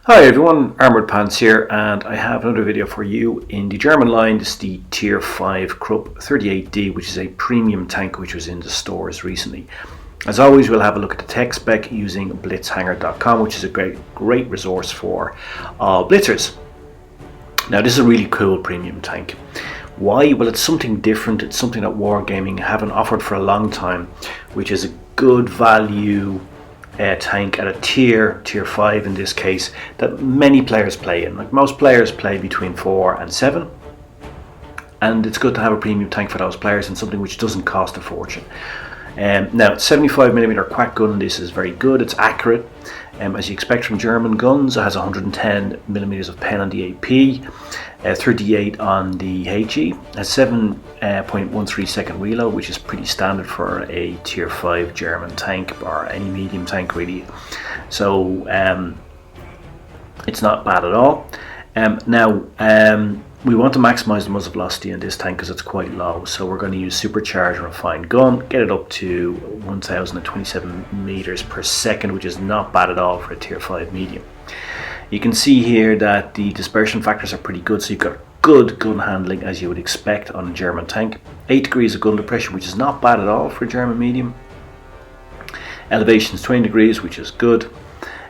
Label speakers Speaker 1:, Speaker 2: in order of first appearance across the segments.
Speaker 1: Hi everyone, Armoured Pants here, and I have another video for you in the German line. This is the Tier 5 Krupp 38D, which is a premium tank which was in the stores recently. As always, we'll have a look at the tech spec using blitzhanger.com, which is a great resource for blitzers. Now this is a really cool premium tank. Why? Well, it's something different. It's something that Wargaming haven't offered for a long time, which is a good value tank at a tier 5 in this case, that many players play in. Like most players play between 4 and 7, and it's good to have a premium tank for those players and something which doesn't cost a fortune. Now 75mm quack gun, this is very good. It's accurate, as you expect from German guns. It has 110mm of pen on the AP, 38 on the HE, has 7.13 second reload, which is pretty standard for a tier 5 German tank or any medium tank really. So it's not bad at all. We want to maximize the muzzle velocity in this tank because it's quite low, so we're going to use supercharge and refined gun, get it up to 1027 meters per second, which is not bad at all for a tier 5 medium. You can see here that the dispersion factors are pretty good, so you've got good gun handling as you would expect on a German tank. 8 degrees of gun depression, which is not bad at all for a German medium. Elevation is 20 degrees, which is good.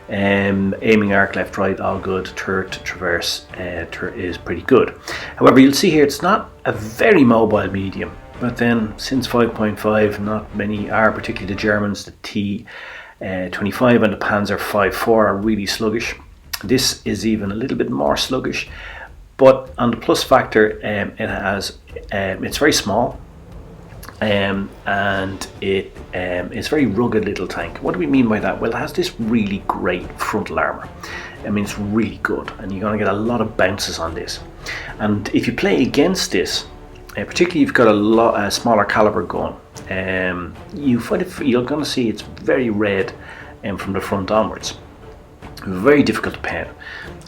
Speaker 1: Aiming arc left right, all good. Turret traverse is pretty good. However, you'll see here it's not a very mobile medium, but then since 5.5 not many are, particularly the Germans. The T25 and the Panzer 5.4 are really sluggish. This is even a little bit more sluggish, but on the plus factor, it's very small, and it's very rugged little tank. What do we mean by that? Well, it has this really great frontal armour. I mean, it's really good, and you're going to get a lot of bounces on this. And if you play against this, particularly if you've got a smaller caliber gun, you're going to see it's very red from the front onwards. Very difficult to pen.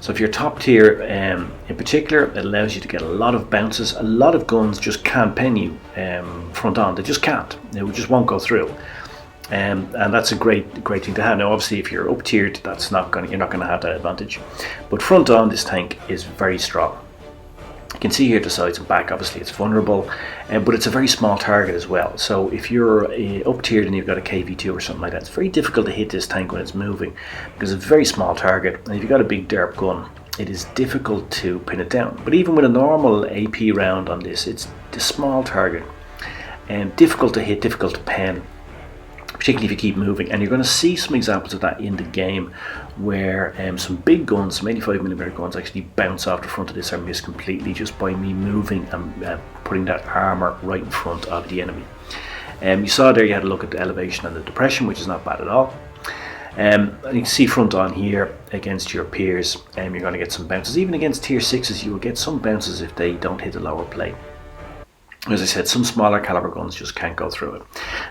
Speaker 1: So if you're top tier in particular, it allows you to get a lot of bounces. A lot of guns just can't pen you front on. They just can't. They just won't go through. And that's a great thing to have. Now obviously if you're up tiered, you're not going to have that advantage. But front on, this tank is very strong. You can see here the sides and back, obviously it's vulnerable, but it's a very small target as well. So if you're up tiered and you've got a KV2 or something like that, it's very difficult to hit this tank when it's moving because it's a very small target, and if you've got a big derp gun, it is difficult to pin it down. But even with a normal AP round on this, it's the small target and difficult to hit, difficult to pen, particularly if you keep moving. And you're going to see some examples of that in the game where some big guns, some 85mm guns, actually bounce off the front of this or miss completely just by me moving and putting that armour right in front of the enemy. You saw there you had a look at the elevation and the depression, which is not bad at all. And you can see front on here against your peers, you're going to get some bounces. Even against tier 6s you will get some bounces if they don't hit the lower plate. As I said, some smaller caliber guns just can't go through it.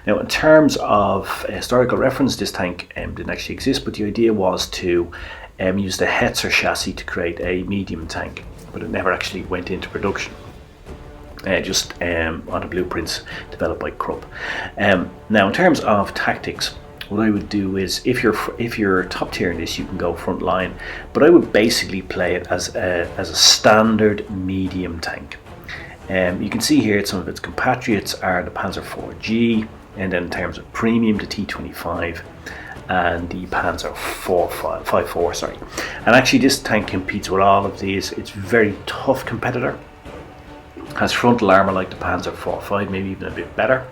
Speaker 1: Now, in terms of historical reference, this tank didn't actually exist, but the idea was to use the Hetzer chassis to create a medium tank, but it never actually went into production. Just on the blueprints developed by Krupp. Now, in terms of tactics, what I would do is, if you're top tier in this, you can go front line, but I would basically play it as a standard medium tank. You can see here some of its compatriots are the Panzer 4G, and then in terms of premium, the T25 and the Panzer 5.4, sorry. And actually this tank competes with all of these. It's a very tough competitor, has frontal armour like the Panzer 4.5, maybe even a bit better.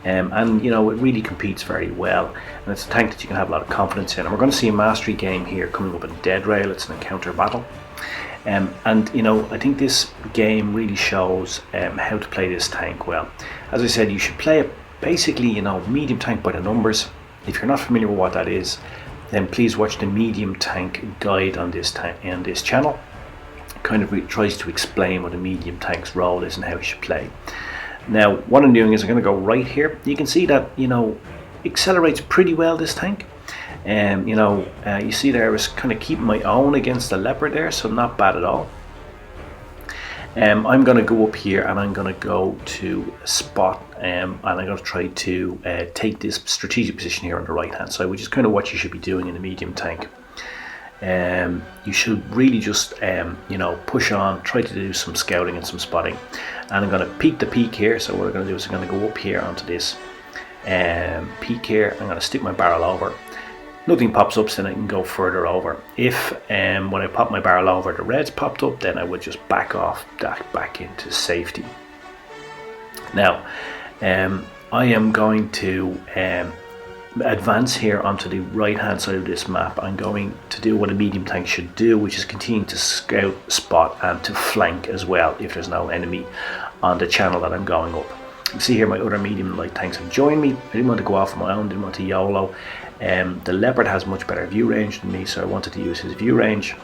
Speaker 1: And you know, it really competes very well, and it's a tank that you can have a lot of confidence in. And we're going to see a mastery game here coming up in Dead Rail. It's an encounter battle. And you know, I think this game really shows how to play this tank well. As I said, you should play it basically, you know, medium tank by the numbers. If you're not familiar with what that is, then please watch the medium tank guide on this channel. It kind of tries to explain what a medium tank's role is and how you should play. Now, what I'm doing is I'm going to go right here. You can see that, you know, accelerates pretty well, this tank. You see there I was kind of keeping my own against the leopard there, so not bad at all. I'm going to go up here and I'm going to go to spot, and I'm going to try to take this strategic position here on the right hand side, which is kind of what you should be doing in a medium tank. you should really just push on, try to do some scouting and some spotting. And I'm going to peek the peak here. So what I'm going to do is I'm going to go up here onto this peak here. I'm going to stick my barrel over. Nothing pops up, so then I can go further over. If when I pop my barrel over, the reds popped up, then I would just back off that back into safety. Now I am going to advance here onto the right hand side of this map. I'm going to do what a medium tank should do, which is continue to scout, spot and to flank as well if there's no enemy on the channel that I'm going up. You can see here my other medium light tanks have joined me. I didn't want to go off on my own, didn't want to YOLO. The Leopard has much better view range than me, so I wanted to use his view range.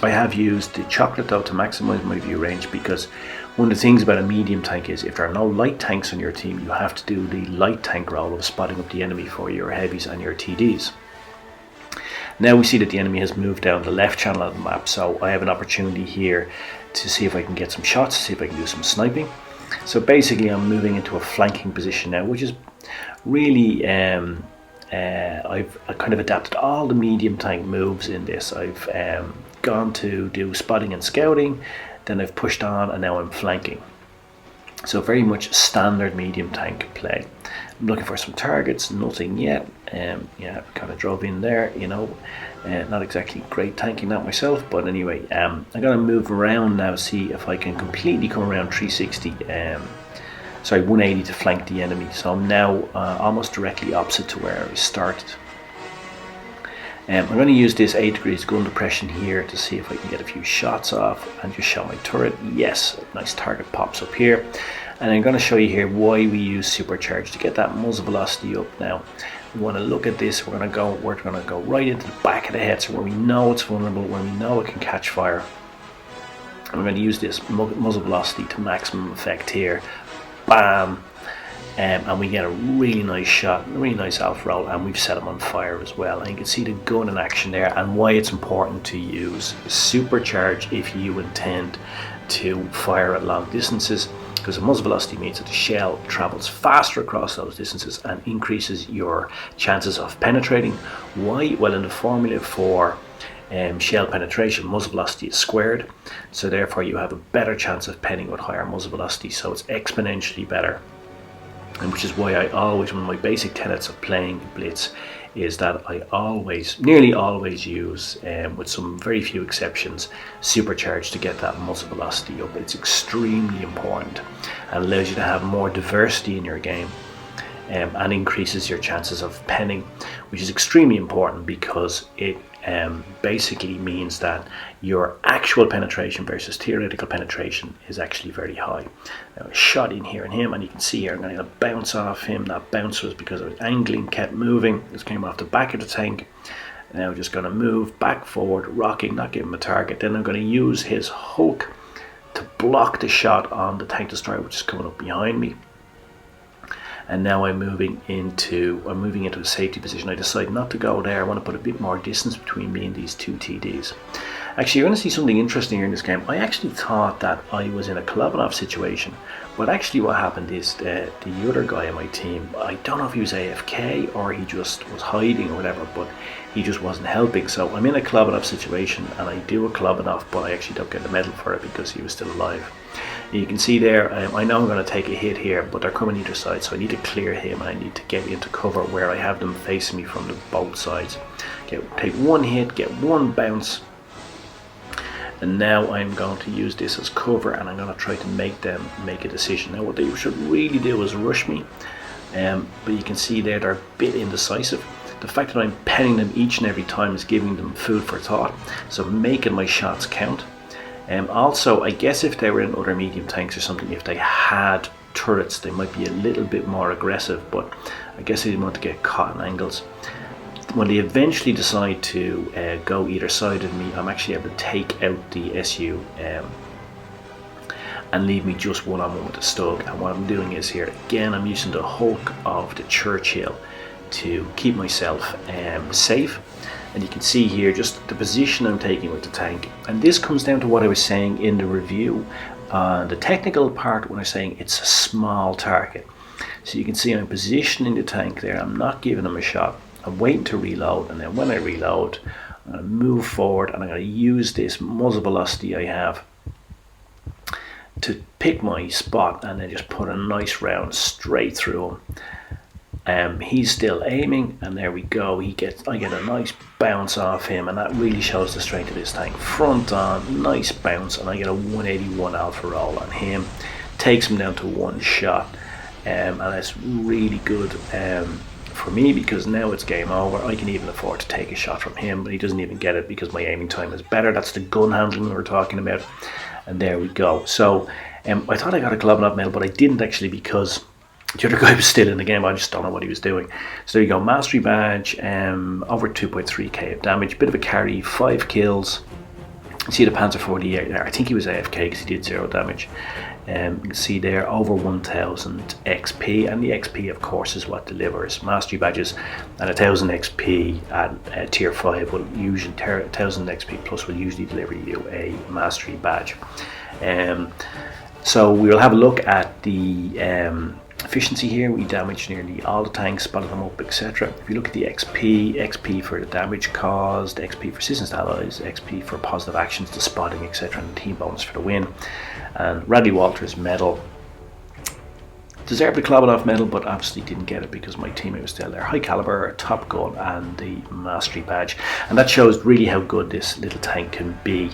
Speaker 1: I have used the Chocolate though to maximize my view range, because one of the things about a medium tank is if there are no light tanks on your team, you have to do the light tank role of spotting up the enemy for your heavies and your TDs. Now we see that the enemy has moved down the left channel of the map, so I have an opportunity here to see if I can get some shots, see if I can do some sniping. So basically I'm moving into a flanking position now, which is really I've kind of adapted all the medium tank moves in this. I've gone to do spotting and scouting, then I've pushed on, and now I'm flanking. So very much standard medium tank play. I'm looking for some targets, nothing yet. Yeah, kind of drove in there, not exactly great tanking that myself, but anyway, I'm going to move around now, see if I can completely come around 360, 180 to flank the enemy. So I'm now almost directly opposite to where I started. I'm going to use this 8 degrees gun depression here to see if I can get a few shots off and just show my turret. Yes, a nice target pops up here. And I'm going to show you here why we use supercharge to get that muzzle velocity up. Now we want to look at this. We're going to go right into the back of the head, so where we know it's vulnerable, where we know it can catch fire. And we're going to use this muzzle velocity to maximum effect here. Bam! And we get a really nice shot, a really nice alpha roll, and we've set him on fire as well. And you can see the gun in action there, and why it's important to use supercharge if you intend to fire at long distances, because the muzzle velocity means that the shell travels faster across those distances and increases your chances of penetrating. Why? Well, in the formula for shell penetration, muzzle velocity is squared, so therefore you have a better chance of penning with higher muzzle velocity, so it's exponentially better. And which is why I always, one of my basic tenets of playing Blitz is that I nearly always use, with some very few exceptions, supercharge to get that muzzle velocity up. It's extremely important and allows you to have more diversity in your game, and increases your chances of penning, which is extremely important because it basically means that your actual penetration versus theoretical penetration is actually very high. Now I shot in here and him, and you can see here I'm going to bounce off him. That bounce was because I was angling, kept moving. This came off the back of the tank. Now I'm just going to move back forward, rocking, not giving him a target. Then I'm going to use his hook to block the shot on the tank destroyer, which is coming up behind me. And now I'm moving into a safety position. I decide not to go there. I want to put a bit more distance between me and these two TDs. Actually, you're going to see something interesting here in this game. I actually thought that I was in a Kolovanov situation, but actually what happened is the other guy on my team, I don't know if he was AFK or he just was hiding or whatever, but he just wasn't helping. So I'm in a Kolovanov situation, and I do a Kolovanov, but I actually don't get the medal for it because he was still alive. You can see there, I know I'm going to take a hit here, but they're coming either side, so I need to clear him, and I need to get into cover where I have them facing me from both sides. Take one hit, get one bounce, and now I'm going to use this as cover, and I'm going to try to make them make a decision. Now what they should really do is rush me, but you can see there they're a bit indecisive. The fact that I'm penning them each and every time is giving them food for thought, so making my shots count. Also, I guess if they were in other medium tanks or something, if they had turrets, they might be a little bit more aggressive, but I guess they didn't want to get caught in angles. When they eventually decide to go either side of me, I'm actually able to take out the SU and leave me just one-on-one with the Stug. And what I'm doing is here, again, I'm using the Hulk of the Churchill to keep myself safe. And you can see here just the position I'm taking with the tank. And this comes down to what I was saying in the review. The technical part when I'm saying it's a small target. So you can see I'm positioning the tank there. I'm not giving him a shot. I'm waiting to reload. And then when I reload, I'm going to move forward, and I'm going to use this muzzle velocity I have to pick my spot, and then just put a nice round straight through him. He's still aiming, and there we go. I get a nice bounce off him, and that really shows the strength of this tank. Front on, nice bounce, and I get a 181 alpha roll on him. Takes him down to one shot, and it's really good for me, because now it's game over. I can even afford to take a shot from him, but he doesn't even get it because my aiming time is better. That's the gun handling we were talking about, and there we go. So I thought I got a Globinov medal, but I didn't actually, because the other guy was still in the game. I just don't know what he was doing. So there you go, mastery badge, over 2.3k of damage, bit of a carry, 5 kills. You see the Panzer 48 there. I think he was AFK because he did 0 damage. You can see there over 1000 XP, and the XP of course is what delivers mastery badges, and 1000 XP at tier 5 will usually 1000 XP plus will usually deliver you a mastery badge. So we will have a look at the efficiency here. We damaged nearly all the tanks, spotted them up, etc. If you look at the XP for the damage caused, XP for resistance to allies, XP for positive actions, the spotting, etc., and the team bonus for the win. And Radley Walters medal, deserved the Globinov medal, but obviously didn't get it because my teammate was still there. High caliber, top gun, and the mastery badge, and that shows really how good this little tank can be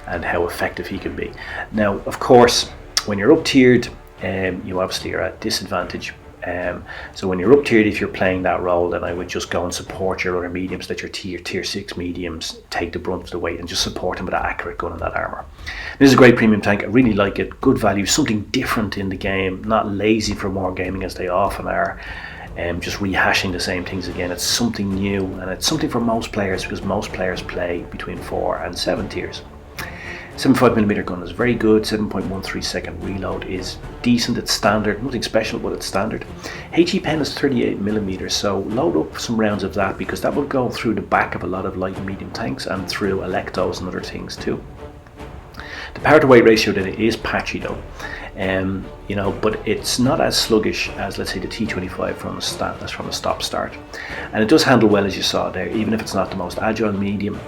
Speaker 1: and how effective he can be. Now, of course, when you're up tiered, you obviously are at disadvantage. So when you're up tiered, if you're playing that role, then I would just go and support your other mediums. Let your tier 6 mediums take the brunt of the weight and just support them with that accurate gun and that armour. This is a great premium tank. I really like it. Good value, something different in the game, not lazy for more gaming as they often are. Just rehashing the same things again. It's something new, and it's something for most players, because most players play between 4 and 7 tiers. 75mm gun is very good. 7.13 second reload is decent. It's standard, nothing special, but it's standard. HE pen is 38mm, so load up some rounds of that, because that will go through the back of a lot of light and medium tanks and through electos and other things too. The power to weight ratio then is patchy though, but it's not as sluggish as, let's say, the T25 from a stop start, and it does handle well, as you saw there, even if it's not the most agile medium.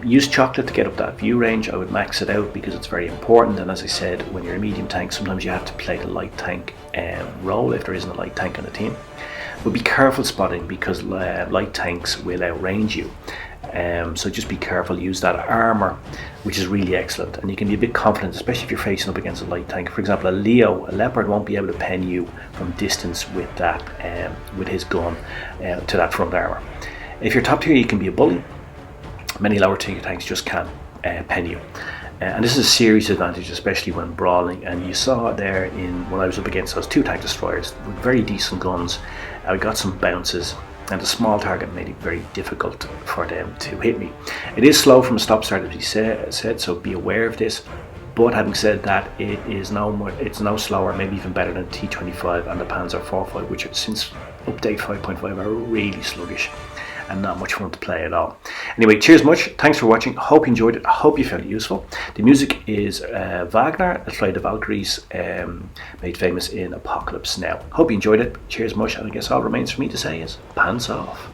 Speaker 1: Use chocolate to get up that view range. I would max it out because it's very important, and as I said, when you're a medium tank, sometimes you have to play the light tank role if there isn't a light tank on the team. But be careful spotting, because light tanks will outrange you. So just be careful. Use that armour, which is really excellent, and you can be a bit confident, especially if you're facing up against a light tank. For example, a Leopard won't be able to pen you from distance with that, with his gun to that front armour. If you're top tier, you can be a bully. Many lower tier tanks just can't pen you, and this is a serious advantage, especially when brawling. And you saw there when I was up against those 2 tank destroyers with very decent guns, I got some bounces, and the small target made it very difficult for them to hit me. It is slow from a stop start, as he said, so be aware of this. But having said that, it's no slower, maybe even better than T25 and the Panzer 45, which since update 5.5 are really sluggish and not much fun to play at all. Anyway, cheers much. Thanks for watching. Hope you enjoyed it. I hope you found it useful. The music is Wagner, a Flight of Valkyries, made famous in Apocalypse Now. Hope you enjoyed it. Cheers much, and I guess all remains for me to say is pants off.